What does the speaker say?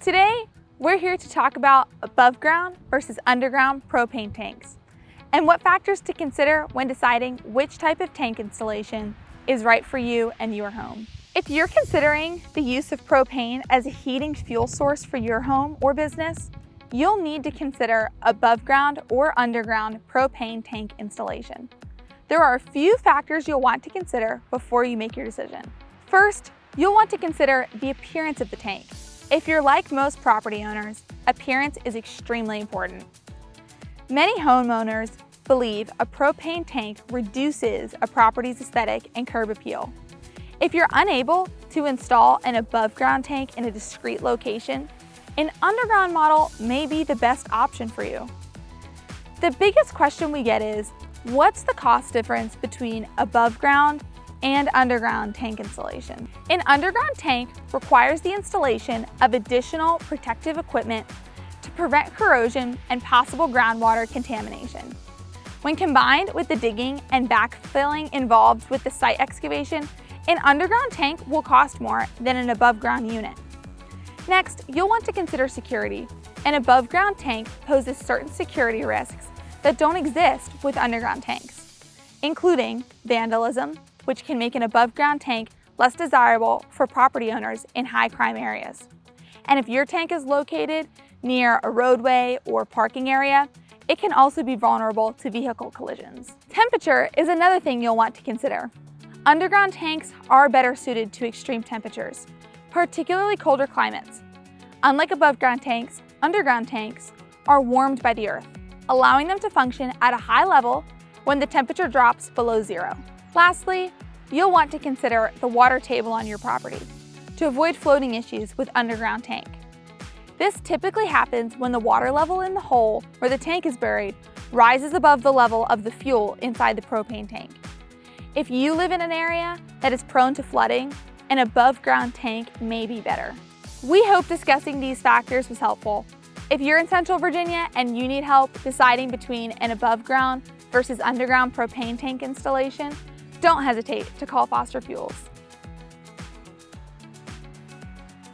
Today, we're here to talk about above ground versus underground propane tanks and what factors to consider when deciding which type of tank installation is right for you and your home. If you're considering the use of propane as a heating fuel source for your home or business, you'll need to consider above ground or underground propane tank installation. There are a few factors you'll want to consider before you make your decision. First, you'll want to consider the appearance of the tank. If you're like most property owners, appearance is extremely important. Many homeowners believe a propane tank reduces a property's aesthetic and curb appeal. If you're unable to install an above-ground tank in a discrete location, an underground model may be the best option for you. The biggest question we get is, what's the cost difference between above-ground and underground tank installation? An underground tank requires the installation of additional protective equipment to prevent corrosion and possible groundwater contamination. When combined with the digging and backfilling involved with the site excavation, an underground tank will cost more than an above-ground unit. Next, you'll want to consider security. An above-ground tank poses certain security risks that don't exist with underground tanks, including vandalism, which can make an above-ground tank less desirable for property owners in high crime areas. And if your tank is located near a roadway or parking area, it can also be vulnerable to vehicle collisions. Temperature is another thing you'll want to consider. Underground tanks are better suited to extreme temperatures, particularly colder climates. Unlike above-ground tanks, underground tanks are warmed by the earth, allowing them to function at a high level when the temperature drops below zero. Lastly, you'll want to consider the water table on your property to avoid floating issues with underground tank. This typically happens when the water level in the hole where the tank is buried rises above the level of the fuel inside the propane tank. If you live in an area that is prone to flooding, an above-ground tank may be better. We hope discussing these factors was helpful. If you're in Central Virginia and you need help deciding between an above-ground versus underground propane tank installation, don't hesitate to call Foster Fuels.